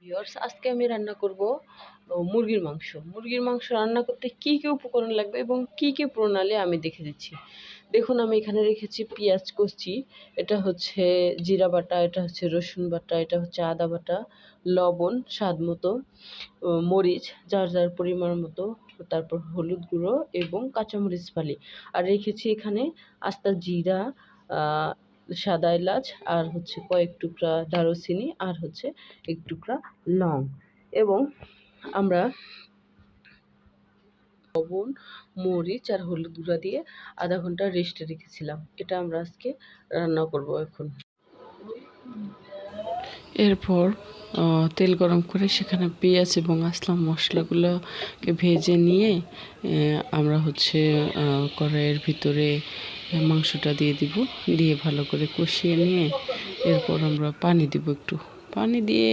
Viewers, আজকে আমি রান্না করব মুরগির মাংস। মুরগির মাংস রান্না করতে কি কি উপকরণ লাগবে এবং কি কি প্রণালী আমি দেখে দিচ্ছি। দেখুন, আমি এখানে রেখেছি পেঁয়াজ কুচি, এটা হচ্ছে জিরা বাটা, এটা হচ্ছে রসুন বাটা, এটা হচ্ছে আদা বাটা, লবণ স্বাদ মতো, মরিচ যার যার পরিমাণ মতো, তারপর হলুদ গুঁড়ো এবং কাঁচামরিচ ফালি। আর রেখেছি এখানে আস্তা জিরা, সাদা এলাচ, আর হচ্ছে কয়েক টুকরা দারুচিনি, আর হচ্ছে এক টুকরা লং। এবং আমরা লবণ, মরিচ আর হলুদ গুঁড়া দিয়ে আধা ঘন্টা রেস্টে রেখেছিলাম। এটা আমরা আজকে রান্না করব এখন। এরপর তেল গরম করে সেখানে পেঁয়াজ এবং আসলাম মশলাগুলোকে ভেজে নিয়ে আমরা হচ্ছে কড়াইয়ের ভিতরে মাংসটা দিয়ে দিব, দিয়ে ভালো করে কষিয়ে নিয়ে এরপর আমরা পানি দিব, একটু পানি দিয়ে